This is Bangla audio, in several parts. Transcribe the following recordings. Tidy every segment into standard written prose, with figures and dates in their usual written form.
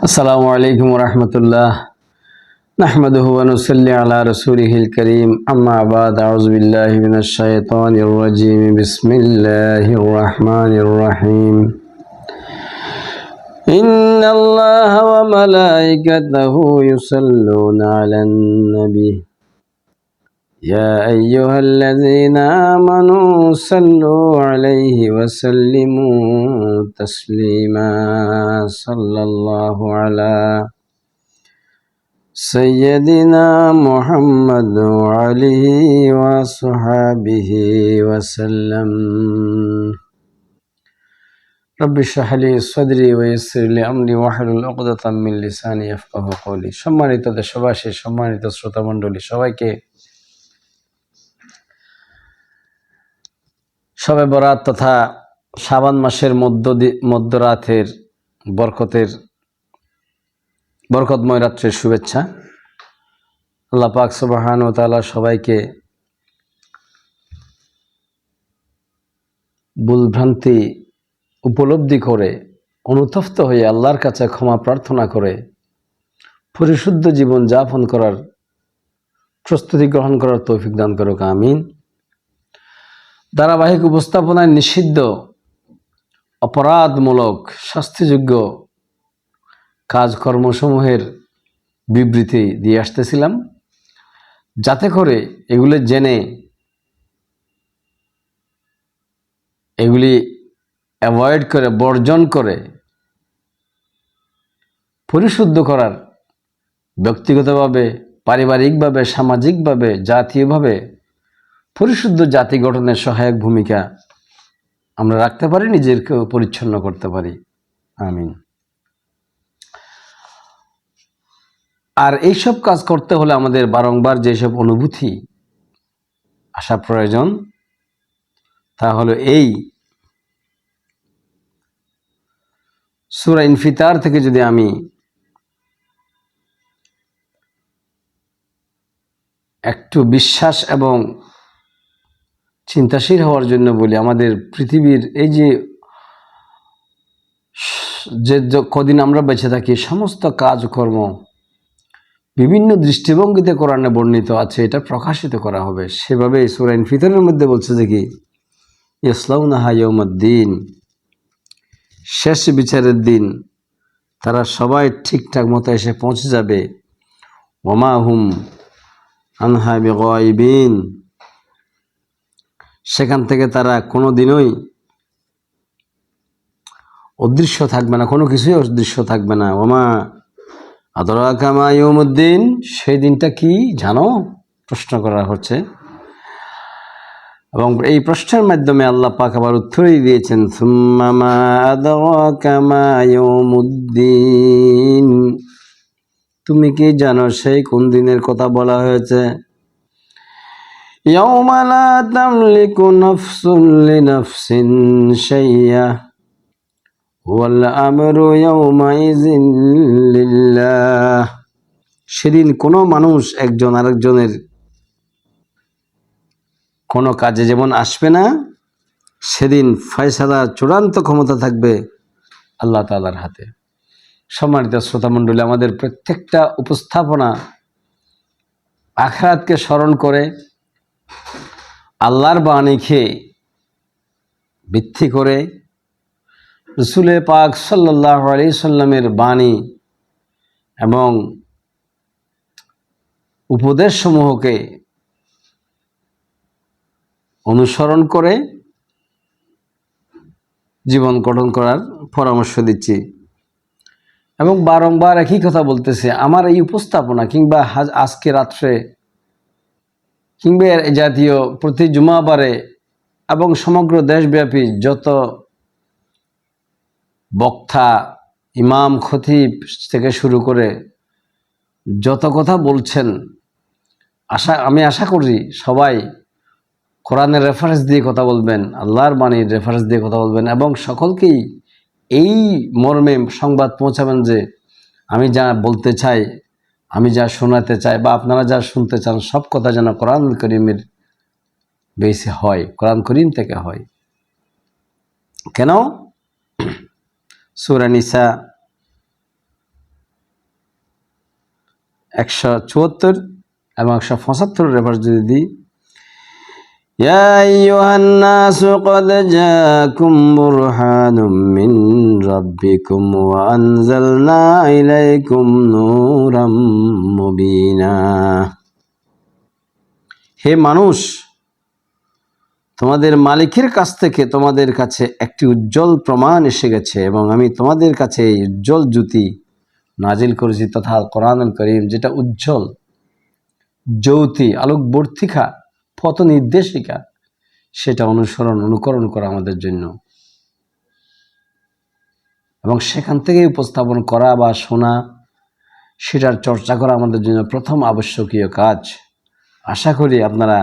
السلام عليكم ورحمة الله نحمده ونصلي على رسوله الكريم أما بعد أعوذ بالله من الشيطان الرجيم بسم الله الرحمن الرحيم إن الله وملائكته يصلون على النبي يا أيها الذين آمنوا صلوا عليه وسلموا تسليما صلى الله على سيدنا محمد وعليه وصحابه وسلم رب اشرح لي صدري ويسر لي أمري واحلل عقدة من لساني يفقهوا قولي সম্মানিত দেশবাসী সম্মানিত শ্রোতা মণ্ডলী সবাইকে শবে বরাত তথা শাবান মাসের মধ্যরাতের বরকতময় রাত্রের শুভেচ্ছা। আল্লাহ পাক সুবহানাহু ওয়া তাআলা সবাইকে ভুলভ্রান্তি উপলব্ধি করে অনুতপ্ত হয়ে আল্লাহর কাছে ক্ষমা প্রার্থনা করে পরিশুদ্ধ জীবন যাপন করার প্রস্তুতি গ্রহণ করার তৌফিক দান করুক, আমিন। ধারাবাহিক উপস্থাপনায় নিষিদ্ধ অপরাধমূলক শাস্তিযোগ্য কাজকর্মসমূহের বিবৃতি দিয়ে আসতেছিলাম, যাতে করে এগুলি জেনে এগুলি অ্যাভয়েড করে বর্জন করে পরিশুদ্ধ করার ব্যক্তিগতভাবে, পারিবারিকভাবে, সামাজিকভাবে, জাতীয়ভাবে পরিশুদ্ধ জাতি গঠনের সহায়ক ভূমিকা আমরা রাখতে পারি, নিজেকে পরিচ্ছন্ন করতে পারি, আমিন। আর এইসব কাজ করতে হলে আমাদের বারংবার যেসব অনুভূতি আসা প্রয়োজন, তা হলো এই সূরা ইনফিতার থেকে যদি আমি একটু বিশ্বাস এবং চিন্তাশীল হওয়ার জন্য বলি, আমাদের পৃথিবীর এই যে কদিন আমরা বেঁচে থাকি, সমস্ত কাজকর্ম বিভিন্ন দৃষ্টিভঙ্গিতে কোরআনে বর্ণিত আছে, এটা প্রকাশিত করা হবে। সেভাবে সূরা ইনফিতারের মধ্যে বলছে যে কি, ইয়াসলাউনাহা ইয়াউমাদ্দিন, শেষ বিচারের দিন তারা সবাই ঠিকঠাক মতো এসে পৌঁছে যাবে। ওমা হুম আনহা বিগাইবিন, সেখান থেকে তারা কোনো দিনই অদৃশ্য থাকবে না, কোনো কিছুই অদৃশ্য থাকবে না। ওমা আদরাকা মা ইয়াউমুদ্দিন, সেই দিনটা কি জানো, প্রশ্ন করা হচ্ছে। এবং এই প্রশ্নের মাধ্যমে আল্লাহ পাক আবার উত্তরই দিয়েছেন, সুম্মা মা আদরাকা মা ইয়াউমুদ্দিন, তুমি কি জানো সেই কোন দিনের কথা বলা হয়েছে? ইয়াউমা লা তামলিকু নাফসুন লিনাফসিন শাইআ ওয়াল আমরু ইয়াউমাইযিন লিল্লাহ, সেদিন কোনো মানুষ একজন আরেকজনের কোনো কাজে যেমন আসবে না, সেদিন ফয়সালার চূড়ান্ত ক্ষমতা থাকবে আল্লাহ তাআলার হাতে। সম্মানিত শ্রোতামণ্ডলী, আমাদের প্রত্যেকটা উপস্থাপনা আখিরাতকে স্মরণ করে আল্লাহর বাণীকে ভিত্তি করে রাসূল পাক সাল্লাল্লাহু আলাইহি সাল্লামের বাণী এবং উপদেশসমূহকে অনুসরণ করে জীবন গঠন করার পরামর্শ দিচ্ছি। এবং বারংবার একই কথা বলতেছে, আমার এই উপস্থাপনা কিংবা আজকে রাত্রে কিংবা জাতীয় প্রতি জুমাবারে এবং সমগ্র দেশব্যাপী যত বক্তা, ইমাম, খতিব থেকে শুরু করে যত কথা বলছেন, আমি আশা করি সবাই কোরআনের রেফারেন্স দিয়ে কথা বলবেন, আল্লাহর বাণীর রেফারেন্স দিয়ে কথা বলবেন এবং সকলকেই এই মর্মে সংবাদ পৌঁছাবেন যে আমি যা বলতে চাই, আমি যা শোনাতে চাই বা আপনারা যা শুনতে চান, সব কথা যেন কোরআন করিমের বেসে হয়, কোরআন করিম থেকে হয়। কেন? সূরা নিসা 174 এবং 175 রেফারেন্স যদি দিই, ইয়া আইয়ুহান নাসু ক্বাদ জাআকুম বুরহানুম মিন রাব্বিকুম ওয়া আনজালনা ইলাইকুম নূরাম মুবিনা। হে মানুষ, তোমাদের মালিকের কাছ থেকে তোমাদের কাছে একটি উজ্জ্বল প্রমাণ এসে গেছে এবং আমি তোমাদের কাছে এই উজ্জ্বল জ্যোতি নাজিল করেছি তথা কোরআনুল কারীম, যেটা উজ্জ্বল জ্যোতি, আলোকবর্তিকা, পথ নির্দেশিকা, সেটা অনুকরণ করা আমাদের জন্য এবং সেখান থেকে উপস্থাপন করা বা শোনা, সেটার চর্চা করা আমাদের জন্য প্রথম আবশ্যকীয় কাজ। আশা করি আপনারা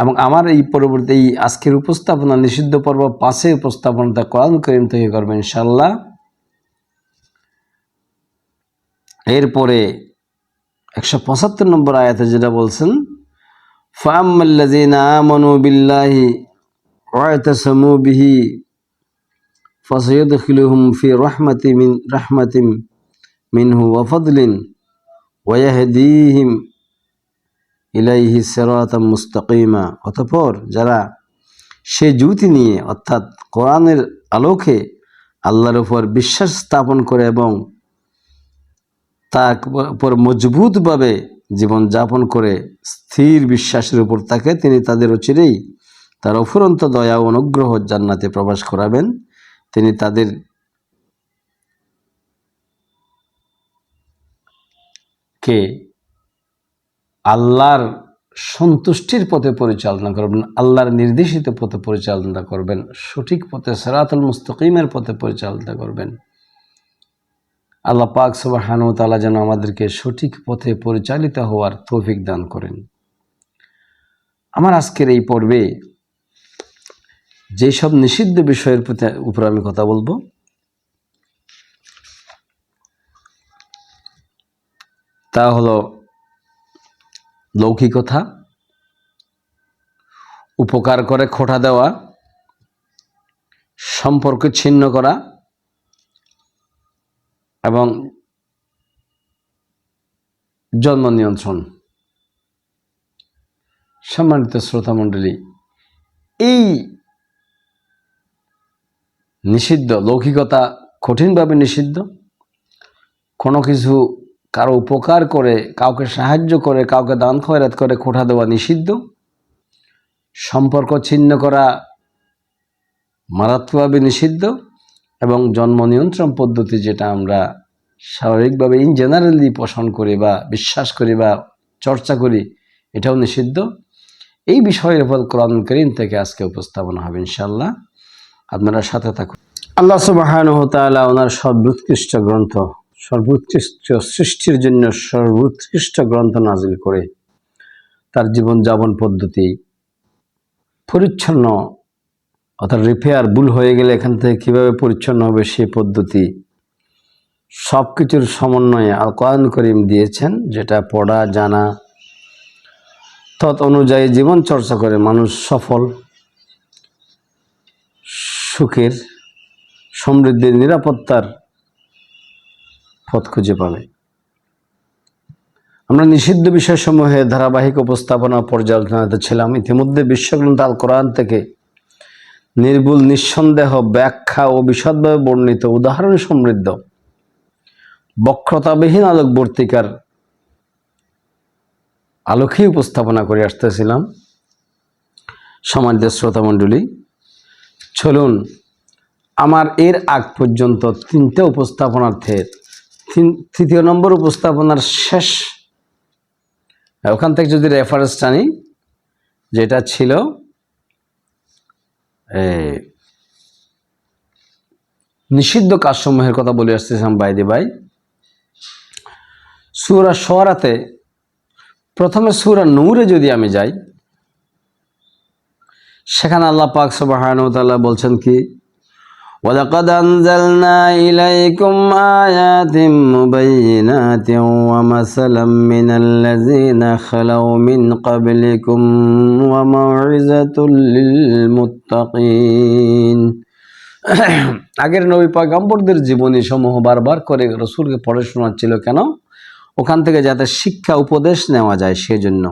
এবং আমার এই পরবর্তী এই আজকের উপস্থাপনা নিষিদ্ধ পর্ব 5 উপস্থাপনাটা কোরআন কারীম থেকে করবেন ইনশাআল্লাহ। এরপরে 175 নম্বর আয়াতে যেটা বলছেন, ফাআম্মাল্লাযীনা আমানু বিল্লাহি ওয়া ইতাসামু বিহি ফাসাইয়ুদখিলুহুম ফি রাহমাতিন মিনহু ওয়া ফাদলিন ওয়া ইয়াহদিহিম ইলাইহি সিরাতাম মুস্তাকিমা। অতঃপর যারা সে জ্যোতি নিয়ে অর্থাৎ কোরআনের আলোকে আল্লাহর উপর বিশ্বাস স্থাপন করে এবং তার উপর মজবুতভাবে জীবনযাপন করে স্থির বিশ্বাসের উপর থাকে, তিনি তাদের অচিরেই তার অফুরন্ত দয়া ও অনুগ্রহ জান্নাতে প্রবেশ করাবেন। তিনি তাদেরকে আল্লাহর সন্তুষ্টির পথে পরিচালনা করবেন, আল্লাহর নির্দেশিত পথে পরিচালনা করবেন, সঠিক পথে সিরাতুল মুস্তাকিমের পথে পরিচালনা করবেন। আল্লাহ পাক সুবহানাহু ওয়া তাআলা যেন আমাদেরকে সঠিক পথে পরিচালিত হওয়ার তৌফিক দান করেন। আমার আজকের এই পর্বে যেসব নিষিদ্ধ বিষয়ের উপর আমি কথা বলবো, তা হলো লৌকিকতা, উপকার করে খোঁটা দেওয়া, সম্পর্ক ছিন্ন করা এবং জন্ম নিয়ন্ত্রণ। সম্মানিত শ্রোতা মণ্ডলী, এই নিষিদ্ধ লৌকিকতা কঠিনভাবে নিষিদ্ধ। কোনো কিছু কারো উপকার করে, কাউকে সাহায্য করে, কাউকে দান খয়রাত করে খোঁটা দেওয়া নিষিদ্ধ। সম্পর্ক ছিন্ন করা মারাত্মকভাবে নিষিদ্ধ এবং জন্ম নিয়ন্ত্রণ পদ্ধতি, যেটা আমরা স্বাভাবিকভাবে ইন জেনারেলি পোষণ করি বা বিশ্বাস করি বা চর্চা করি, এটাও নিষিদ্ধ। এই বিষয়ের উপর কোরআন কারীম থেকে আজকে উপস্থাপনা হবে ইনশাআল্লাহ। আপনারা সাথে থাকুন। আল্লাহ সুবহানাহু ওয়া তাআলা ওনার সর্বোৎকৃষ্ট গ্রন্থ, সর্বোৎকৃষ্ট সৃষ্টির জন্য সর্বোৎকৃষ্ট গ্রন্থ নাজিল করে তার জীবনযাপন পদ্ধতি পরিচ্ছন্ন, অর্থাৎ রিপেয়ার ভুল হয়ে গেলে এখান থেকে কীভাবে পরিচ্ছন্ন হবে সেই পদ্ধতি সব কিছুর সমন্বয়ে আল কোরআন কারীম দিয়েছেন, যেটা পড়া জানা তৎ অনুযায়ী জীবন চর্চা করে মানুষ সফল, সুখের, সমৃদ্ধির, নিরাপত্তার পথ খুঁজে পাবে। আমরা নিষিদ্ধ বিষয়সমূহে ধারাবাহিক উপস্থাপনা পর্যালোচনাতে ছিলাম। ইতিমধ্যে বিশ্বগ্রন্থ আল কোরআন থেকে নির্ভুল, নিঃসন্দেহ, ব্যাখ্যা ও বিশদভাবে বর্ণিত, উদাহরণ সমৃদ্ধ, বক্রতাবিহীন আলোকবর্তিকার আলোকেই উপস্থাপনা করে আসতেছিলাম। সম্মানিত শ্রোতা মণ্ডলী, চলুন আমার এর আগ পর্যন্ত 3টে উপস্থাপনার্থে 3য় নম্বর উপস্থাপনার শেষ, ওখান থেকে যদি রেফারেন্স টানি, যেটা ছিল নিষিদ্ধ কাজসমূহের কথা বলে আসতেছিলাম বাইরে ভাই। সূরা শুআরাতে প্রথমে সূরা নূরে যদি আমি যাই, সেখানে আল্লাহ পাক সুবহানাহু ওয়া তাআলা বলছেন কি, ওয়ালাকাদ আনজালনা ইলাইকুম আয়াতিম মুবাইয়িনাতিন ওয়া মাসালাম মিনাল্লাযীনা খালাউ মিন ক্বাবলিকুম ওয়া মাউইযাতুল লিল মুত্তাকিন। আগের নবী পয়গম্বরদের জীবনী সমূহ বারবার করে রাসূলকে পড়ে শোনাচ্ছিল। কেন? ওখান থেকে যাতে শিক্ষা উপদেশ নেওয়া যায় সেজন্য।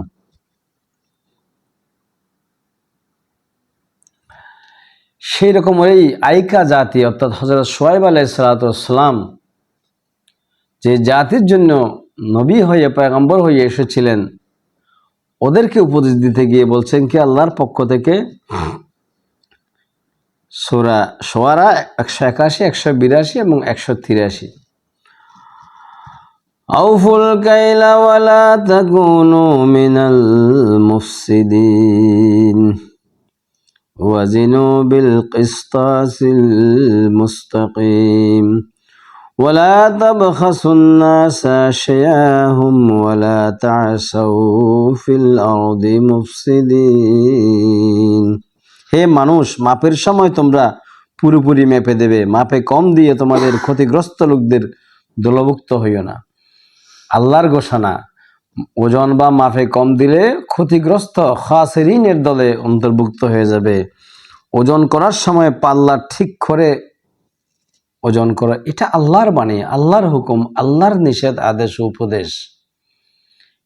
সেই রকম ওই আইকা জাতি অর্থাৎ হযরত শুআয়ব আলাইহিস সালাতু ওয়াস সালাম যে জাতির জন্য নবী হয়ে পয়গম্বর হয়ে এসেছিলেন, ওদেরকে উপদেশ দিতে গিয়ে বলছেন কি আল্লাহর পক্ষ থেকে, সূরা শুআরা 181, 182 এবং 183, আউফুল কাইলা ওয়ালা তাকুনু মিনাল মুফসিদিন ওয়াজিনু বিল কিসতাসিল মুস্তাকিম ওয়ালা তাবখাসুন নাসা আশয়াহুম ওয়ালা তা'সাউ ফিল আরদি মুফসিদিন। হে মানুষ, মাপের সময় তোমরা পুরোপুরি মেপে দেবে, মাপে কম দিয়ে তোমাদের ক্ষতিগ্রস্ত লোকদের দলভুক্ত হইও না। আল্লাহর ঘোষণা, ওজন বা মাপে কম দিলে ক্ষতিগ্রস্ত খাসিরিনের দলে অন্তর্ভুক্ত হয়ে যাবে। ওজন করার সময় পাল্লা ঠিক করে ওজন করা, এটা আল্লাহর বাণী, আল্লাহর হুকুম, আল্লাহর নিষেধ, আদেশ ও উপদেশ।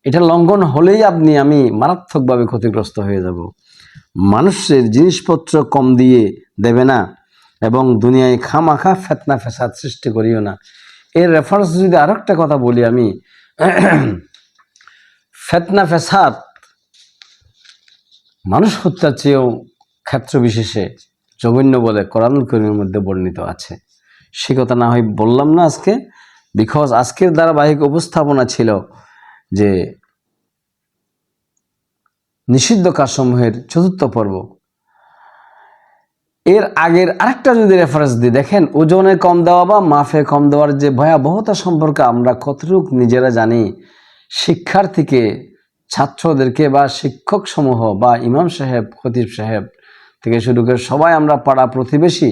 এটা লঙ্ঘন হলেই আপনি আমি মারাত্মকভাবে ক্ষতিগ্রস্ত হয়ে যাব। মানুষের জিনিসপত্র কম দিয়ে দেবে না এবং দুনিয়ায় খামাখা ফিতনা ফাসাদ সৃষ্টি করিও না। এর রেফারেন্স যদি আরেকটা কথা বলি আমি, ফিতনা ফাসাদ মানুষ হত্যার চেয়েও ক্ষেত্র বিশেষে জঘন্য বলে কোরআনুল কারীমের মধ্যে বর্ণিত আছে। সে কথা না হয় বললাম না আজকে, বিকজ আজকের ধারাবাহিক উপস্থাপনা ছিল যে নিষিদ্ধ কাজসমূহের ৪র্থ পর্ব। এর আগের আরেকটা যদি রেফারেন্স দিই, দেখেন ওজনে কম দেওয়া বা মাফে কম দেওয়ার যে ভয়াবহতা সম্পর্কে আমরা কতটুকু নিজেরা জানি। শিক্ষার্থীকে, ছাত্রদেরকে বা শিক্ষক সমূহ বা ইমাম সাহেব, খতিব সাহেব থেকে শুরু করে সবাই আমরা পাড়া প্রতিবেশী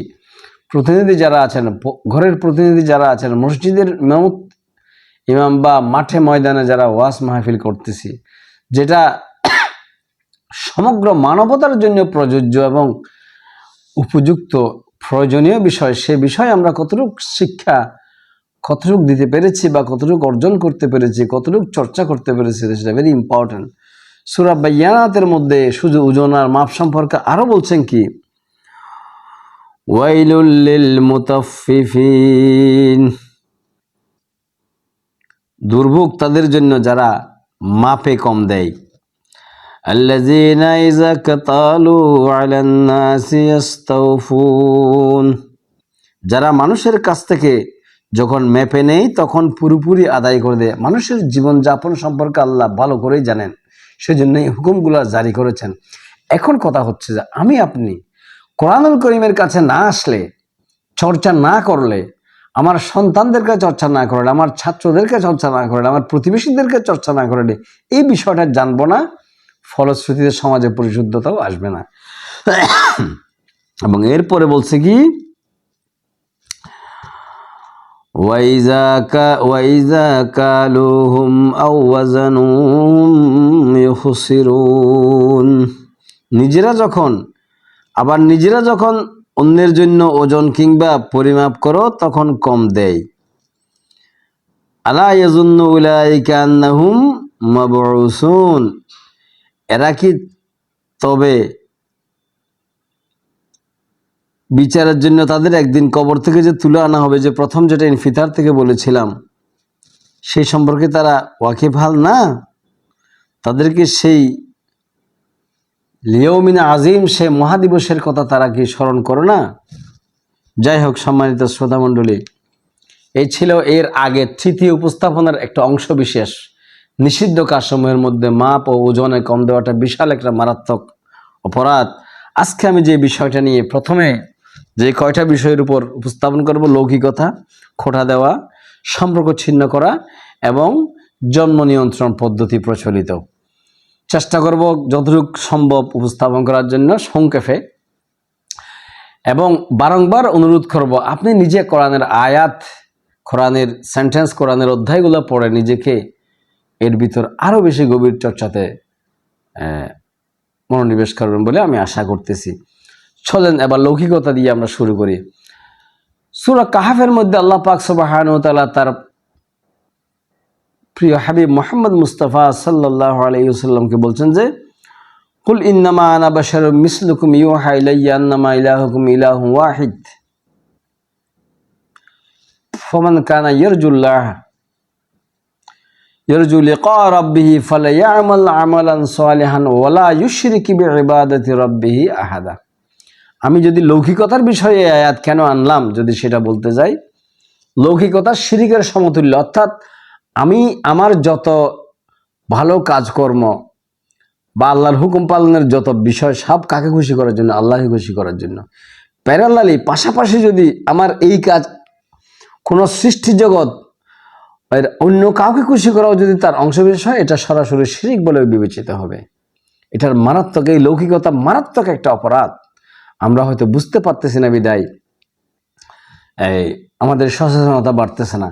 প্রতিনিধি যারা আছেন, ঘরের প্রতিনিধি যারা আছেন, মসজিদের ইমাম বা মাঠে ময়দানে যারা ওয়াজ মাহফিল করতেছি, যেটা সমগ্র মানবতার জন্য প্রযোজ্য এবং উপযুক্ত প্রয়োজনীয় বিষয়, সে বিষয়ে আমরা কতটুকু শিক্ষা কতটুকু দিতে পেরেছি বা কতটুকু অর্জন করতে পেরেছি, কতটুকু চর্চা করতে পেরেছি, সেটা ভেরি ইম্পর্টেন্ট। সূরা বাইয়ানাতের মধ্যে শুধু ওজন আর মাপ সম্পর্কে আরো বলছেন কি, ওয়াইলুল লিল মুতাফফিফিন, দুর্ভোগ তাদের জন্য যারা মাপে কম দেয়। আল্লাযীনা ইযা কাতালু আলান নাসি ইস্তাওফুন, যারা মানুষের কাছ থেকে যখন মেপে নেই তখন পুরোপুরি আদায় করে দেয়। মানুষের জীবনযাপন সম্পর্কে আল্লাহ ভালো করেই জানেন, সেজন্য এই হুকুমগুলো জারি করেছেন। এখন কথা হচ্ছে যে আমি আপনি কোরআনুল কারীমের কাছে না আসলে, চর্চা না করলে, আমার সন্তানদেরকে চর্চা না করলে, আমার ছাত্রদেরকে চর্চা না করলে, আমার প্রতিবেশীদেরকে চর্চা না করলে এই বিষয়টা জানবো না, ফলশ্রুতিতে সমাজে পরিশুদ্ধতাও আসবে না। এবং এরপরে বলছে কি, ওয়াইজা কালুহুম আও ওয়াজানুহুম ইখসিরুন, নিজেরা যখন অন্যের জন্য ওজন কিংবা পরিমাপ করো তখন কম দেয়। আলা ইয়াজুন্নু উলাইকা আন্নাহুম মাবউসুন, এরা কি তবে বিচারের জন্য তাদের একদিন কবর থেকে যে তুলে আনা হবে, যে প্রথম যেটা ইনফিতার থেকে বলেছিলাম, সেই সম্পর্কে তারা ওয়াকিবহাল না? তাদেরকে সেই লিয়ৌমিন আজিম, সে মহাদিবসের কথা তারা কি স্মরণ করো না? যাই হোক, সম্মানিত শ্রোতামণ্ডলী, এই ছিল এর আগে তৃতীয় উপস্থাপনার একটা অংশ বিশেষ। নিষিদ্ধ কাজসমূহের মধ্যে মাপ ও ওজনে কম দেওয়াটা বিশাল একটা মারাত্মক অপরাধ। আজকে আমি যে বিষয়টা নিয়ে প্রথমে যে কয়টা বিষয়ের উপর উপস্থাপন করব, লৌকিকতা, খোঁটা দেওয়া, সম্পর্ক ছিন্ন করা এবং জন্ম নিয়ন্ত্রণ পদ্ধতি প্রচলিত, চেষ্টা করব যতটুকু সম্ভব উপস্থাপন করার জন্য সংক্ষেপে। এবং বারংবার অনুরোধ করব, আপনি নিজে কোরআনের আয়াত, কোরআনের সেন্টেন্স, কোরআনের অধ্যায়গুলো পড়ে নিজেকে এর ভিতর আরো বেশি গভীর চর্চাতে মনোনিবেশ করবেন বলে আমি আশা করতেছি। চলেন এবার লৌকিকতা দিয়ে আমরা শুরু করি। সূরা কাহফের মধ্যে আল্লাহ পাক সুবহানাহু ওয়া তাআলা তার প্রিয় হাবিব মুহাম্মদ মুস্তাফা সাল্লাল্লাহু আলাইহি ওয়াসাল্লামকে বলছেন যে কুল ইন্নামা আনা বাশারুম মিসলুকুম ইউহা ইলাইয়া আন্নামা ইলাহুকুম ইলাহুন ওয়াহিদ ফামান কানা ইয়ারজু লিকা রাব্বিহি ফালইয়ামাল আমালান সালিহান ওয়ালা ইউশরিক বিইবাদাতি রাব্বিহি আহাদা। আমি যদি লৌকিকতার বিষয়ে আয়াত কেন আনলাম, যদি সেটা বলতে যাই, লৌকিকতা শিরকের সমতুল্য। অর্থাৎ আমি আমার যত ভালো কাজকর্ম বা আল্লাহর হুকুম পালনের যত বিষয় সব কাকে খুশি করার জন্য? আল্লাহকে খুশি করার জন্য। প্যারালালি পাশাপাশি যদি আমার এই কাজ কোনো সৃষ্টি জগৎ অন্য কাউকে খুশি করাও যদি তার অংশবিশেষ হয়, এটা সরাসরি শিরক বলে বিবেচিত হবে। এটার মারাত্মক, এই লৌকিকতা মারাত্মক একটা অপরাধ। আমরা হয়তো বুঝতে পারতেছি না বিদায় আমাদের সচেতনতা বাড়তেছে না।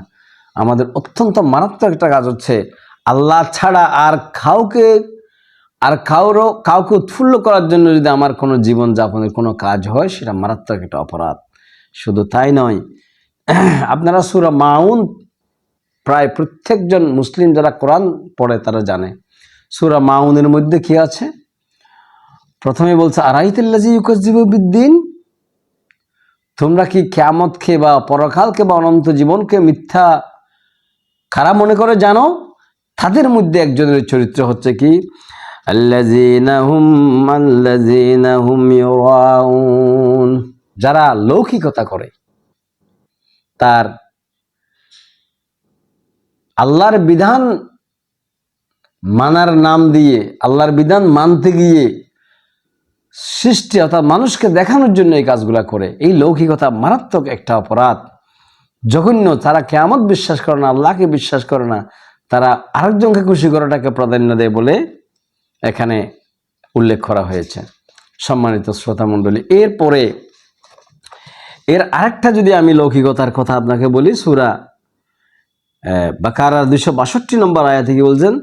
আমাদের অত্যন্ত মারাত্মক একটা কাজ হচ্ছে আল্লাহ ছাড়া আর কাউকে উৎফুল্ল করার জন্য যদি আমার কোনো জীবন যাপনের কোনো কাজ হয়, সেটা মারাত্মক একটা অপরাধ। শুধু তাই নয়, আপনারা সূরা মাউন প্রায় প্রত্যেকজন মুসলিম যারা কোরআন পড়ে তারা জানে। সূরা মাউনের মধ্যে কি আছে? প্রথমে বলছে আরাইতাল্লাযী ইউকাযযিবু বিদ্দিন, তোমরা কি কিয়ামতকে বা পরকালকে বা অনন্ত জীবনকে মিথ্যা খারাপ মনে করে জানো? তাদের মধ্যে একজনের চরিত্র হচ্ছে কি, আল্লাযীনা হুম ইউরাউন, যারা লৌকিকতা করে, তার আল্লাহর বিধান মানার নাম দিয়ে, আল্লাহর বিধান মানতে গিয়ে সৃষ্টি অর্থাৎ মানুষকে দেখানোর জন্য এই কাজগুলা করে। এই লৌকিকতা মারাত্মক একটা অপরাধ, জঘন্য। তারা কিয়ামত বিশ্বাস করে না, আল্লাহকে বিশ্বাস করে না, তারা আরেকজনকে খুশি করাটাকে প্রাধান্য দেয় বলে এখানে উল্লেখ করা হয়েছে। সম্মানিত শ্রোতা মণ্ডলী, এরপরে এর আরেকটা যদি আমি লৌকিকতার কথা আপনাকে বলি, সূরা বাকারার 262 নম্বর আয়াতে কি বলছেন?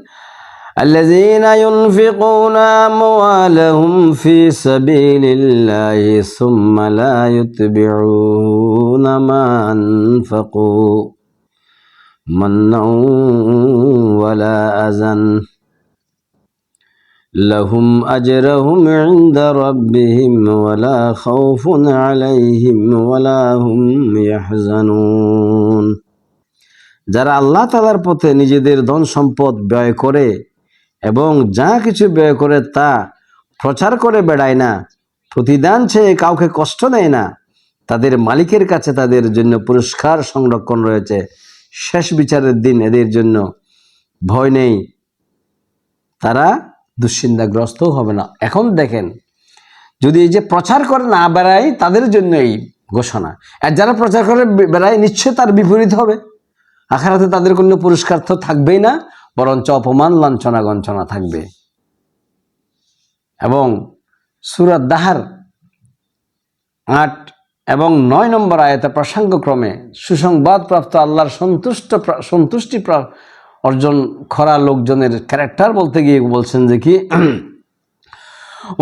আল্লাযীনা ইউনফিকুনা আমওয়ালাহুম ফি সাবিলিল্লাহি সুম্মা লা ইউতবিউনা মা আনফাকু মান্নাও ওয়ালা আযান লাহুম আজরুহুম ইনদা রাব্বিহিম ওয়ালা খাউফুন আলাইহিম ওয়ালা হুম ইয়াহজানুন। যারা আল্লাহ তাআলার পথে নিজেদের ধন সম্পদ ব্যয় করে এবং যা কিছু ব্যয় করে তা প্রচার করে বেড়ায় না, প্রতিদান চেয়ে কাউকে কষ্ট দেয় না, তাদের মালিকের কাছে তাদের জন্য পুরস্কার সংরক্ষণ রয়েছে। শেষ বিচারের দিন এদের জন্য ভয় নেই, তারা দুশ্চিন্তাগ্রস্তও হবে না। এখন দেখেন, যদি এই যে প্রচার করে না বেড়ায়, তাদের জন্য এই ঘোষণা। আর যারা প্রচার করে বেড়ায়, নিশ্চয় তার বিপরীত হবে। আখিরাতে তাদের কোনো পুরস্কার তো থাকবেই না, বরঞ্চ অপমান, লাঞ্ছনা, গঞ্ছনা থাকবে। এবং সূরা দাহর 8 এবং 9 নম্বর আয়াতে প্রসঙ্গক্রমে সুসংবাদ প্রাপ্ত আল্লাহর সন্তুষ্টি অর্জন করা লোকজনের ক্যারেক্টার বলতে গিয়ে বলছেন যে কি,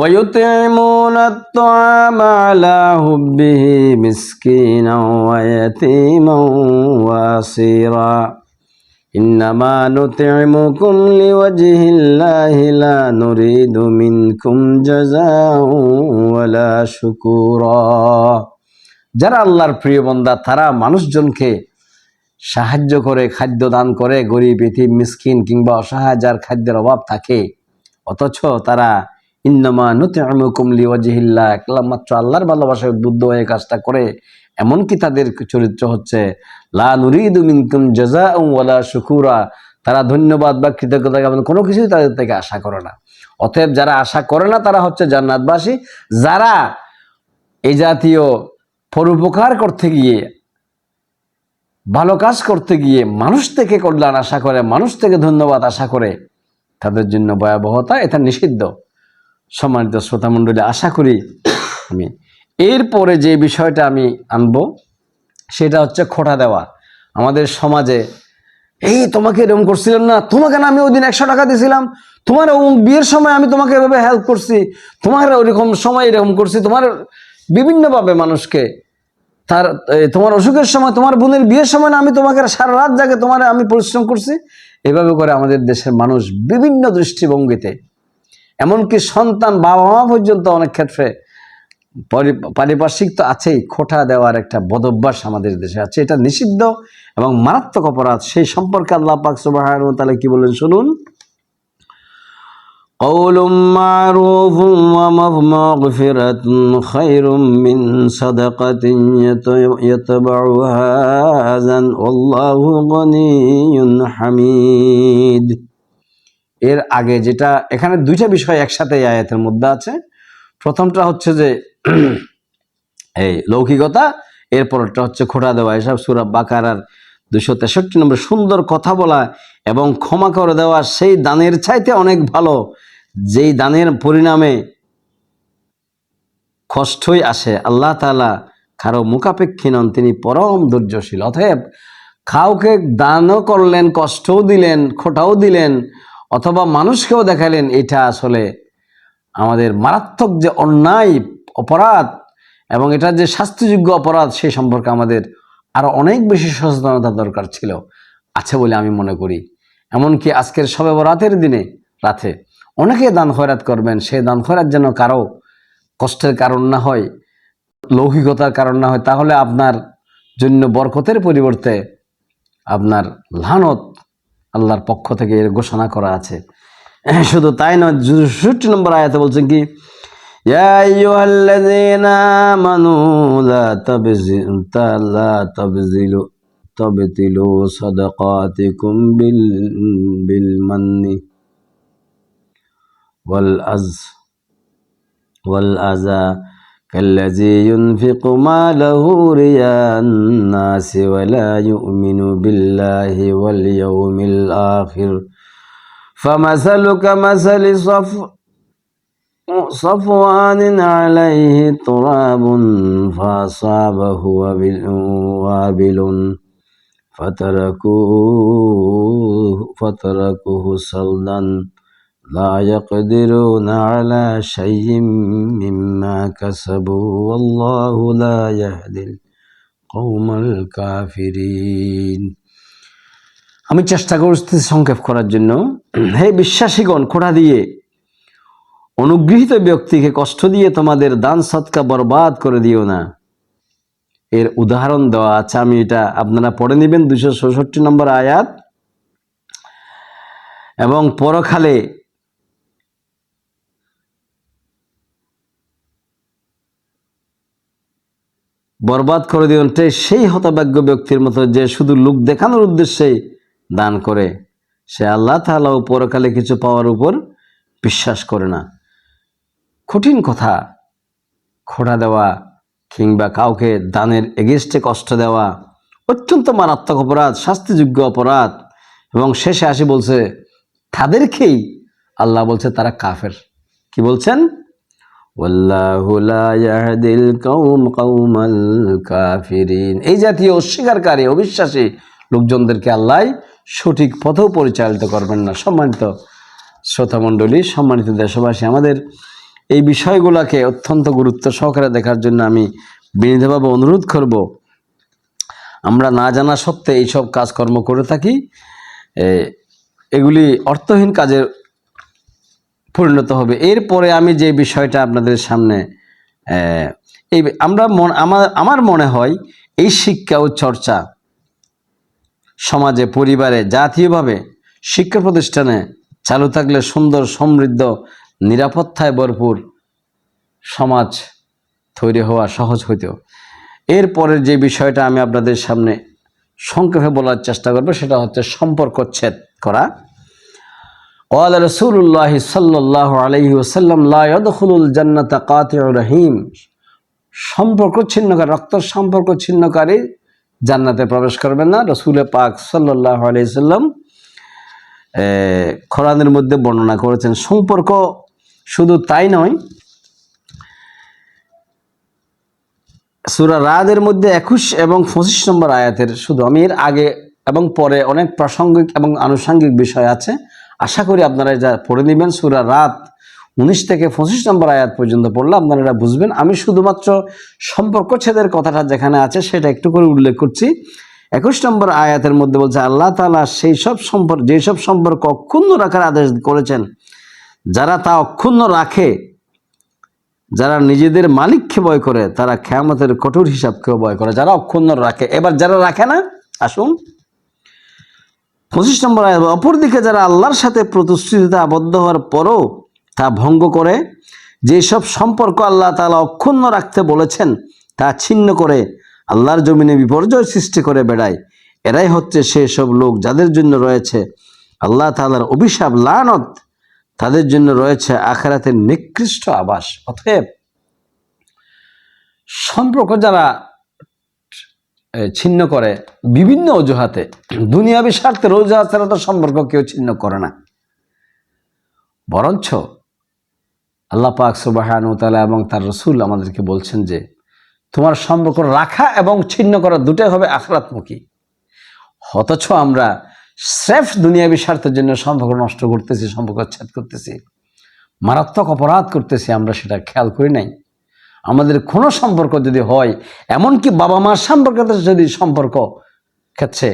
وَيُطْعِمُونَ الطَّعَامَ عَلَى حُبِّهِ مِسْكِينًا وَيَتِيمًا وَأَسِيرًا إِنَّمَا نُطْعِمُكُمْ لِوَجْهِ اللَّهِ لَا نُرِيدُ مِنكُمْ جَزَاءً وَلَا شُكُورًا। যারা আল্লাহর প্রিয় বান্দা, তারা মানুষজনকে সাহায্য করে, খাদ্য দান করে, গরিব, ইতিম, মিসকিন কিংবা অসহায় যার খাদ্যের অভাব থাকে, অথচ তারা ইন্নামা নুতইমুকুম লিওয়াজহিল্লাহ, একমাত্র আল্লাহর ভালোবাসায় উদ্বুদ্ধ হয়ে কাজটা করে। এমনকি তাদের চরিত্র হচ্ছে লা নুরিদু মিনকুম জাযাআন ওয়ালা শুকুরা, তারা ধন্যবাদ বা কৃতজ্ঞতা কোনো কিছুই তাদের থেকে আশা করে না। অতএব যারা আশা করে না তারা হচ্ছে জান্নাতবাসী। যারা এই জাতীয় পরোপকার করতে গিয়ে, ভালো কাজ করতে গিয়ে মানুষ থেকে কল্যাণ আশা করে, মানুষ থেকে ধন্যবাদ আশা করে, তাদের জন্য ভয়াবহতা, এটা নিষিদ্ধ। সম্মানিত শ্রোতা মণ্ডলী, আশা করি আমি এরপরে যে বিষয়টা আমি আনবো সেটা হচ্ছে খোঁটা দেওয়া। আমাদের সমাজে এই তোমাকে এরকম করছিলাম না, তোমাকে না আমি ওই দিন 100 টাকা দিয়েছিলাম, তোমার বিয়ের সময় আমি তোমাকে এভাবে হেল্প করছি, তোমার ওইরকম সময় এরকম করছি, তোমার বিভিন্নভাবে মানুষকে তোমার অসুখের সময়, তোমার বোনের বিয়ের সময় না আমি তোমাকে সারা রাত জাগে তোমার আমি পরিশ্রম করছি, এভাবে করে আমাদের দেশের মানুষ বিভিন্ন দৃষ্টিভঙ্গিতে, এমনকি সন্তান বাবা মা পর্যন্ত অনেক ক্ষেত্রে পারিপার্শ্বিক তো আছেই, খোঁটা দেওয়ার একটা বদভ্যাস আমাদের দেশে আছে। এটা নিষিদ্ধ এবং মারাত্মক অপরাধ। সেই সম্পর্কে আল্লাহ পাক সুবহানাহু ওয়া তাআলা কি বলেন শুনুন। কওলুম মারুফুম ওয়া মাগফিরাতুন খায়রুম মিন সাদাকাতিন ইয়াতবাউহা আযান ওয়াল্লাহু গনিয়্যুন হামিদ। এর আগে যেটা এখানে দুইটা বিষয় একসাথে এই আয়াতের মধ্যে আছে। প্রথমটা হচ্ছে যে এই লৌকিকতা, এরপরটা হচ্ছে খোঁটা দেওয়া। এসব সূরা বাকারার 263 নম্বর। সুন্দর কথা বলা এবং ক্ষমা করে দেওয়া সেই দানের চাইতে অনেক ভালো, যেই দানের পরিণামে কষ্টই আসে। আল্লাহ তাআলা কারো মুখাপেক্ষী নন, তিনি পরম ধৈর্যশীল। অতএব কাউকে দানও করলেন, কষ্টও দিলেন, খোঁটাও দিলেন, অথবা মানুষকেও দেখালেন, এটা আসলে আমাদের মারাত্মক যে অন্যায় অপরাধ এবং এটা যে শাস্তিযোগ্য অপরাধ, সেই সম্পর্কে আমাদের আরো অনেক বেশি সচেতনতা দরকার ছিল, আছে বলে আমি মনে করি। এমনকি আজকের শবে বরাতের দিনে রাতে অনেকে দান খয়রাত করবেন, সেই দান খয়রাত যেন কারো কষ্টের কারণ না হয়, লৌকিকতার কারণ না হয়, তাহলে আপনার জন্য বরকতের পরিবর্তে আপনার লানত আল্লাহর পক্ষ থেকে এর ঘোষণা করা আছে। শুধু তাই নয়, 64 নম্বর আয়াতে বলছেন কি, ইয়া আইয়ুহাল্লাযীনা আমানু লা তাবতিলু সাদাকাতিকুম বিল মান্নি ওয়াল আযা কাল্লাযী ইউনফিকু মালাহু রিয়া'আন নাসি ওয়া লা ইউমিনু বিল্লাহি ওয়াল ইয়াউমিল আখির ফামাসালু কামাসালি صفوان عليه تراب فأصابه وابل فتركوه صلدا لا يقدرون على شيء مما كسبوا والله لا يهدي القوم الكافرين। আমি চেষ্টা করছি সংক্ষেপ করার জন্য। হে বিশ্বাসীগণ, খোঁটা দিয়ে অনুগৃহীত ব্যক্তিকে কষ্ট দিয়ে তোমাদের দান সদকা বরবাদ করে দিও না। এর উদাহরণ দেওয়া আছে, আমি এটা আপনারা পড়ে নেবেন, 266 নম্বর আয়াত। এবং পরকালে বরবাদ করে দিও না সেই হতভাগ্য ব্যক্তির মতো যে শুধু লোক দেখানোর উদ্দেশ্যে দান করে, সে আল্লাহ তাআলা ও পরকালে কিছু পাওয়ার উপর বিশ্বাস করে না। কঠিন কথা, খোঁটা দেওয়া কিংবা কাউকে দানের এগেস্টে কষ্ট দেওয়া অত্যন্ত মারাত্মক অপরাধ, শাস্তিযোগ্য অপরাধ। এবং শেষে আসি বলছে তাদেরকেই আল্লাহ বলছে তারা কাফের। কি বলছেন? ওয়াল্লাহু লা ইয়াহদিল কওমাল কাফিরিন। এই জাতীয় অস্বীকারী অবিশ্বাসী লোকজনদেরকে আল্লাহ সঠিক পথেও পরিচালিত করবেন না। সম্মানিত শ্রোতামণ্ডলী, সম্মানিত দেশবাসী, আমাদের এই বিষয়গুলোকে অত্যন্ত গুরুত্ব সহকারে দেখার জন্য আমি বিনীতভাবে অনুরোধ করব। আমরা না জানা সত্ত্বে এইসব কাজকর্ম করে থাকি, এগুলি অর্থহীন কাজে পরিণত হবে। এরপরে আমি যে বিষয়টা আপনাদের সামনে আমার মনে হয় এই শিক্ষা ও চর্চা সমাজে, পরিবারে, জাতীয়ভাবে শিক্ষা প্রতিষ্ঠানে চালু থাকলে সুন্দর, সমৃদ্ধ, নিরাপত্তায় ভরপুর সমাজ তৈরি হওয়া সহজ হইত। এরপরের যে বিষয়টা আমি আপনাদের সামনে সংক্ষেপে বলার চেষ্টা করব, সেটা হচ্ছে সম্পর্ক ছেদ করা। قال رسول الله صلى الله عليه وسلم لا يدخل الجنة قاطع رحيم। সম্পর্ক ছিন্নকারী, রক্ত সম্পর্ক ছিন্নকারী জান্নাতে প্রবেশ করবেন না। রাসূল পাক সাল্লাল্লাহু আলাইহি সাল্লাম কোরআনের মধ্যে বর্ণনা করেছেন। সম্পর্ক শুধু তাই নয়, সূরা রাদের মধ্যে 21 এবং 25 নম্বর আয়াতের, শুধু আমি এর আগে এবং পরে অনেক প্রাসঙ্গিক এবং আনুষঙ্গিক বিষয় আছে, আশা করি আপনারা যা পড়ে নেবেন। সূরা রাত 19 থেকে 25 নম্বর আয়াত পর্যন্ত পড়লে আপনারা এটা বুঝবেন। আমি শুধুমাত্র সম্পর্ক ছেদের কথাটা যেখানে আছে সেটা একটু করে উল্লেখ করছি। 21 নম্বর আয়াতের মধ্যে বলছে আল্লাহ তাআলা যেসব সম্পর্ক অক্ষুণ্ণ রাখার আদেশ করেছেন, যারা তা অক্ষুণ্ণ রাখে, যারা নিজেদের মালিককে ভয় করে, তারা কিয়ামতের কঠোর হিসাবকেও ভয় করে। যারা অক্ষুণ্ণ রাখে, এবার যারা রাখে না, আসুন 25 নম্বর আয়াত, অপরদিকে যারা আল্লাহর সাথে প্রতিশ্রুতিতে আবদ্ধ হওয়ার পরও তা ভঙ্গ করে, যেসব সম্পর্ক আল্লাহ তাআলা অক্ষুণ্ণ রাখতে বলেছেন তা ছিন্ন করে আল্লাহর জমিনে বিপর্যয় সৃষ্টি করে বেড়ায়, এরাই হচ্ছে সেসব লোক যাদের জন্য রয়েছে আল্লাহ তাআলার অভিশাপ, লানত, তাদের জন্য রয়েছে আখিরাতের নিকৃষ্ট আবাস। অতএব সম্পর্ক যারা ছিন্ন করে বিভিন্ন অজুহাতে, দুনিয়াবি স্বার্থের অজুহাত ছাড়া তো সম্পর্ক কেউ ছিন্ন করে না, বরঞ্চ আল্লাহ পাক সুবহানাহু ওয়া তাআলা এবং তার রাসূল আমাদেরকে বলছেন যে তোমার সম্পর্ক রাখা এবং ছিন্ন করা দুটোই হবে আখিরাতমুখী। অথচ আমরা স্রেফ দুনিয়াবি স্বার্থের জন্য সম্পর্ক নষ্ট করতেছি, সম্পর্ক ছেদ করতেছি, মারাত্মক অপরাধ করতেছি, আমরা সেটা খেয়াল করি নাই। আমাদের কোনো সম্পর্ক যদি হয়, এমনকি বাবা মার সম্পর্কের যদি সম্পর্ক ক্ষেত্রে,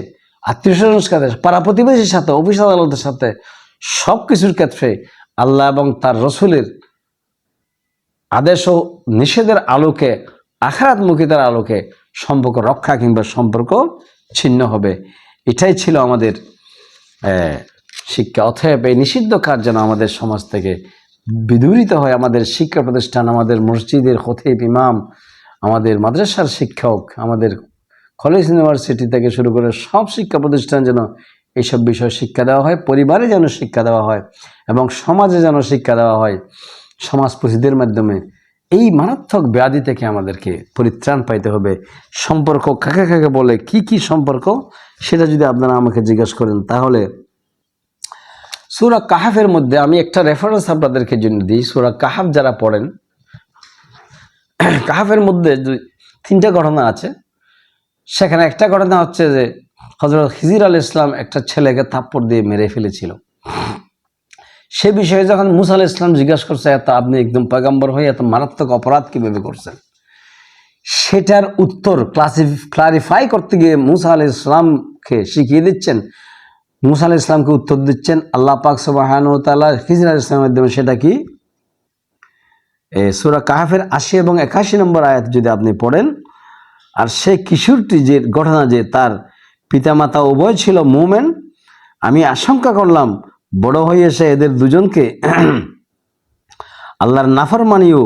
আত্মীয় স্বজনের সাথে, পাড়া প্রতিবেশীর সাথে, অফিস আদালতের সাথে, সব কিছুর ক্ষেত্রে আল্লাহ এবং তার রসুলের আদেশ ও নিষেধের আলোকে, আখিরাতমুখিতার আলোকে সম্পর্ক রক্ষা কিংবা সম্পর্ক ছিন্ন হবে। এটাই ছিল আমাদের শিক্ষা। অতএব এই নিষিদ্ধ কাজ যেন আমাদের সমাজ থেকে বিদূরিত হয়। আমাদের শিক্ষা প্রতিষ্ঠান, আমাদের মসজিদের খতিব ইমাম, আমাদের মাদ্রাসার শিক্ষক, আমাদের কলেজ ইউনিভার্সিটি থেকে শুরু করে সব শিক্ষা প্রতিষ্ঠান যেন এইসব বিষয় শিক্ষা দেওয়া হয়, পরিবারে যেন শিক্ষা দেওয়া হয় এবং সমাজে যেন শিক্ষা দেওয়া হয়। সমাজ প্রসিদ্ধের মাধ্যমে এই মারাত্মক ব্যাধি থেকে আমাদেরকে পরিত্রাণ পাইতে হবে। সম্পর্ক কাকে কাকে বলে, কি কি সম্পর্ক, সেটা যদি আপনারা আমাকে জিজ্ঞাসা করেন, তাহলে সূরা কাহাফের মধ্যে আমি একটা রেফারেন্স আপনাদেরকে জন্য দিই। সূরা কাহাফ যারা পড়েন, কাহাফের মধ্যে 3টা ঘটনা আছে। সেখানে একটা ঘটনা হচ্ছে যে হযরত খিজির আলাইহিস সালাম একটা ছেলেকে থাপ্পড় দিয়ে মেরে ফেলেছিল। সে বিষয়ে যখন মুসা আলাইহিস সালাম জিজ্ঞাসা করছে, এত আপনি একদম পয়গম্বর হয়ে এত মারাত্মক অপরাধ কিভাবে করছেন, সেটার উত্তর ক্লারিফাই করতে গিয়ে মুসা আলাইহিস সালামকে শিখিয়ে দিচ্ছেন, মুসা আলাইহিস সালামকে উত্তর দিচ্ছেন আল্লাহ পাক সুবহানাহু ওয়া তাআলা খিজির আলাইহিস সালামের মাধ্যমে। সেটা কি? সূরা কাহাফের 80 এবং 81 নম্বর আয়াত যদি আপনি পড়েন, আর সেই কিশোরটি যে ঘটনা, যে তার পিতামাতা উভয় ছিল মুমিন, আমি আশঙ্কা করলাম বড় হয়ে এসে এদের দুজনকে আল্লাহর নাফরমানি ও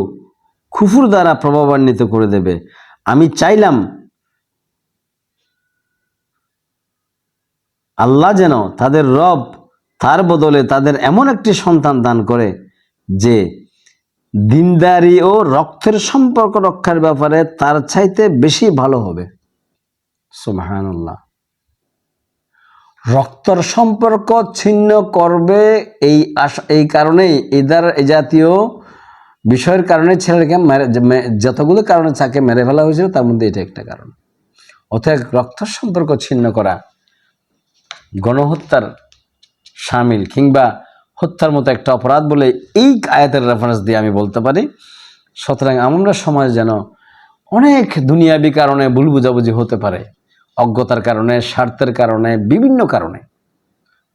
কুফর দ্বারা প্রভাবান্বিত করে দেবে। আমি চাইলাম আল্লাহ যেন তাদের রব তার বদলে তাদের এমন একটি সন্তান দান করে যে দিনদারি ও রক্তের সম্পর্ক রক্ষার ব্যাপারে তার চাইতে বেশি ভালো হবে। সুবহানাল্লাহ। রক্তর সম্পর্ক ছিন্ন করবে এই কারণেই, এই জাতীয় বিষয়ের কারণে ছেলেকে যতগুলো কারণে তাকে মেরে ফেলা হয়েছিল তার মধ্যে এটা একটা কারণ। অতএব রক্তের সম্পর্ক ছিন্ন করা গণহত্যার শামিল কিংবা হত্যার মতো একটা অপরাধ বলে এই আয়াতের রেফারেন্স দিয়ে আমি বলতে পারি। সুতরাং আমরা সমাজ যেন অনেক দুনিয়াবি কারণে ভুল বুঝাবুঝি হতে পারে, অজ্ঞতার কারণে, স্বার্থের কারণে, বিভিন্ন কারণে,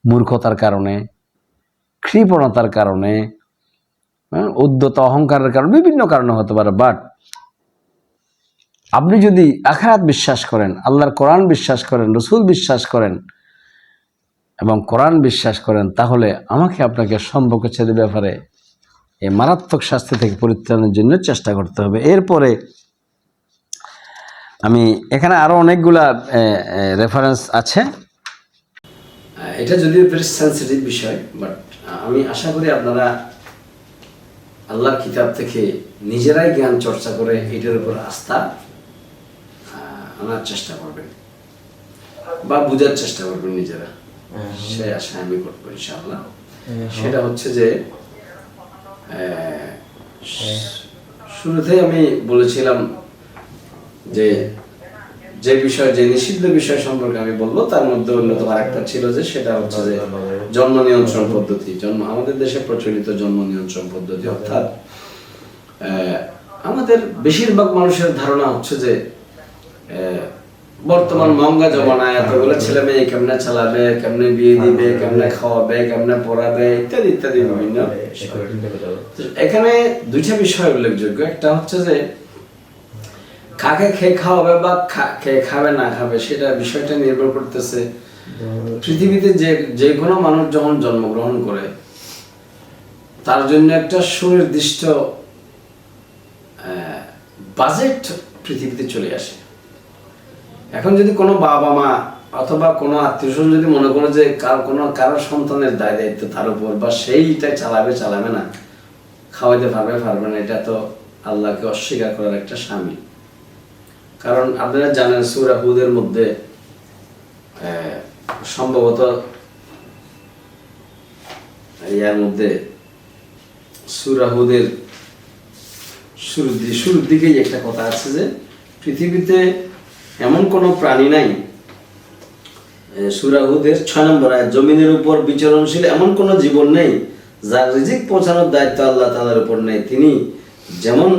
মূর্খতার কারণে, কৃপণতার কারণে, উদ্ধত অহংকারের কারণে, বিভিন্ন কারণে হতে পারে। বাট আপনি যদি আখিরাত বিশ্বাস করেন, আল্লাহর কোরআন বিশ্বাস করেন, রসুল বিশ্বাস করেন এবং কোরআন বিশ্বাস করেন, তাহলে আমাকে আপনাকে সম্পর্ক ছেদের ব্যাপারে এই মারাত্মক শাস্তি থেকে পরিত্রাণের জন্য চেষ্টা করতে হবে। এরপরে আমি এখানে আরো অনেকগুলা রেফারেন্স আছে। এটা যদিও ভেরি সেন্সিটিভ বিষয়, বাট আমি আশা করি আপনারা আল্লাহর কিতাব থেকে নিজেরাই জ্ঞান চর্চা করে এটার উপর আস্থা আনার চেষ্টা করবেন বা বুঝার চেষ্টা করবেন নিজেরা। সে আশা আমি করবো ইনশাআল্লাহ। সেটা হচ্ছে যে শুরুতেই আমি বলেছিলাম যে যে বিষয়, যে নিষিদ্ধ বিষয় সম্পর্কে আমি বলবো, তার মধ্যে অন্যতম আরেকটা ছিল যে সেটা হচ্ছে যে জন্ম নিয়ন্ত্রণ পদ্ধতি। আমাদের দেশে প্রচলিত জন্ম নিয়ন্ত্রণ পদ্ধতি, অর্থাৎ আমাদের বেশিরভাগ মানুষের ধারণা হচ্ছে যে বর্তমান মহঙ্গা জমানায় এতগুলো ছেলে মেয়ে কেমনে চালাবে, কেমনে বিয়ে দিবে, কেমনে খাওয়াবে, কেমনে পড়াবে, ইত্যাদি ইত্যাদি বিভিন্ন। এখানে দুইটা বিষয় উল্লেখযোগ্য। একটা হচ্ছে যে কাকে খেয়ে খাওয়াবে বা খেয়ে খাবে না খাবে, সেটা বিষয়টা নির্ভর করতেছে পৃথিবীতে যে কোনো মানুষ যখন জন্মগ্রহণ করে তার জন্য একটা সুনির্দিষ্ট বাজেট পৃথিবীতে চলে আসে। এখন যদি কোনো বাবা মা অথবা কোনো আত্মীয় স্বজন যদি মনে করে যে কারো সন্তানের দায় দায়িত্ব তার উপর, বা সেইটাই চালাবে না, খাওয়াইতে পারবে না, এটা তো আল্লাহকে অস্বীকার করার একটা শামিল। কারণ আপনারা জানেন সূরা হুদের মধ্যে সম্ভবত ইয়ার মধ্যে সূরা হুদের শুরুর দিকেই একটা কথা আছে যে পৃথিবীতে এমন কোনো প্রাণী নাই, সূরা হুদের 6 নম্বর আয়াত, জমিনের উপর বিচরণশীল এমন কোনো জীবন নেই যার রিজিক পৌঁছানোর দায়িত্ব আল্লাহ তাআলার উপর নেই। তিনি যেমন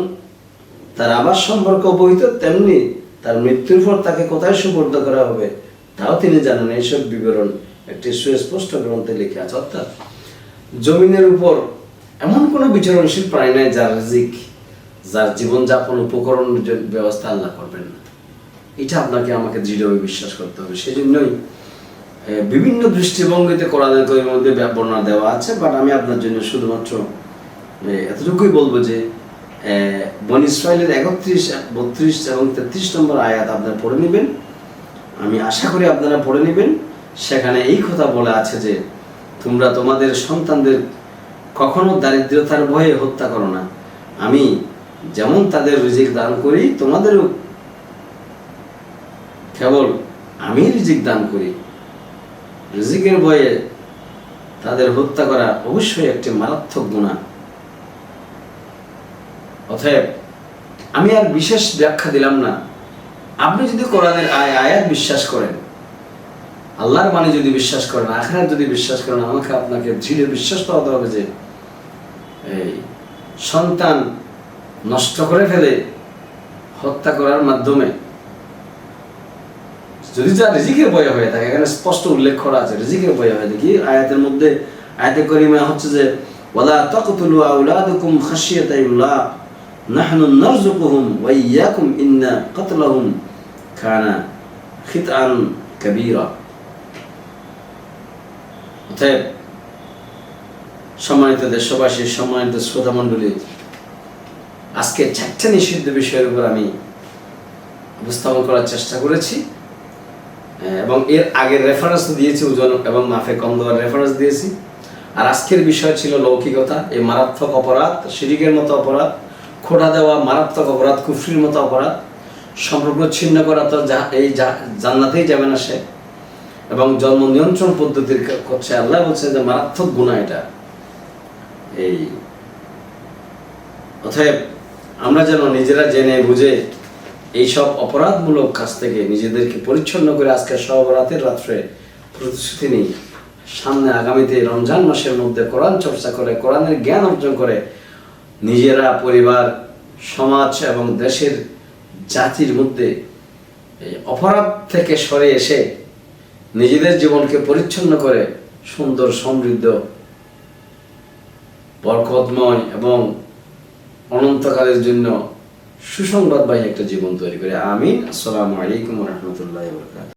তার আবাস সম্পর্কে অবহিত, তেমনি তার মৃত্যুর পর তাকে কোথায় সুপর্দ করা হবে তাও তিনি জানেন। এইসব বিবরণ একটি সুস্পষ্ট গ্রন্থে লিখে আছে। অর্থাৎ জমিনের উপর এমন কোনো বিচরণশীল প্রাণী নাই যার রিজিক, যার জীবনযাপন উপকরণের ব্যবস্থা আল্লাহ করবেন না। এটা আপনাকে আমাকে দৃঢ়ভাবে বিশ্বাস করতে হবে। সেই জন্যই বিভিন্ন দৃষ্টিভঙ্গিতে কোরআনের মধ্যে বর্ণনা দেওয়া আছে। বাট আমি আপনার জন্য শুধুমাত্র এতটুকুই বলবো যে বনী ইসরাঈলের 31, 32 এবং 33 নম্বর আয়াত আপনারা পড়ে নেবেন। আমি আশা করি আপনারা পড়ে নেবেন। সেখানে এই কথা বলা আছে যে তোমরা তোমাদের সন্তানদের কখনো দারিদ্রতার ভয়ে হত্যা করো না। আমি যেমন তাদের রিজিক দান করি, তোমাদেরও কেবল আমি রিজিক দান করি। রিজিকের ভয়ে তাদের হত্যা করা অবশ্যই একটি মারাত্মক গুনাহ। অতএব আমি আর বিশেষ ব্যাখ্যা দিলাম না। আপনি যদি কোরআনের আয়াত বিশ্বাস করেন, আল্লাহর বাণী যদি বিশ্বাস করেন, আখিরাত যদি বিশ্বাস করেন, আমাকে আপনাকে দৃঢ় বিশ্বাস করতে হবে যে এই সন্তান নষ্ট করে ফেলে হত্যা করার মাধ্যমে যদি যা রিজিকের ভয় হয়ে থাকে, এখানে স্পষ্ট উল্লেখ করা আছে রিজিকের ভয় হয়ে দেখি আয়াতের মধ্যে, আয়াতে কারিমা হচ্ছে যে ওয়ালা তাকতুলু আওলাদাকুম খাশিয়াতা ইমলাক নাহনু নারযুকুহুম ওয়া ইয়্যাকুম ইন্না কাতলাহুম কানা খিতআন কাবীরা। অতএব সম্মানিত দেশবাসী, সম্মানিত শ্রোতা মণ্ডলী, আজকে 4টা নিষিদ্ধ বিষয়ের উপর আমি উপস্থাপন করার চেষ্টা করেছি এবং এর আগের রেফারেন্স দিয়েছি, ওজন এবং মাফে কম দেওয়ার রেফারেন্স দিয়েছি। আর আজকের বিষয় ছিল লৌকিকতা, এই মারাত্মক অপরাধ, শিরকের মতো অপরাধ, খোঁটা দেওয়া মারাত্মক অপরাধ, কুফরির মতো অপরাধ, সম্পর্ক ছিন্ন করা তো এই জান্নাতেই যাবে না সে, এবং জন্ম নিয়ন্ত্রণ পদ্ধতির করছে। আল্লাহ বলছে যে মারাত্মক গুনাহ এটা। এই অতএব আমরা যেন নিজেরা জেনে বুঝে এইসব অপরাধমূলক কাজ থেকে নিজেদেরকে পরিচ্ছন্ন করে আজকে সহবরাতের রাত্রে প্রতিশ্রুতি নিই, সামনে আগামীতে রমজান মাসের মধ্যে কোরআন চর্চা করে, কোরআনের জ্ঞান অর্জন করে নিজেরা, পরিবার, সমাজ এবং দেশের জাতির মধ্যে এই অপরাধ থেকে সরে এসে নিজেদের জীবনকে পরিচ্ছন্ন করে সুন্দর, সমৃদ্ধ, বরকতময় এবং অনন্তকালের জন্য সুসংবাদবাহী একটা জীবন তৈরি করে। আমিন। আসসালামু আলাইকুম ওয়া রাহমাতুল্লাহি ওয়া বারাকাতুহু।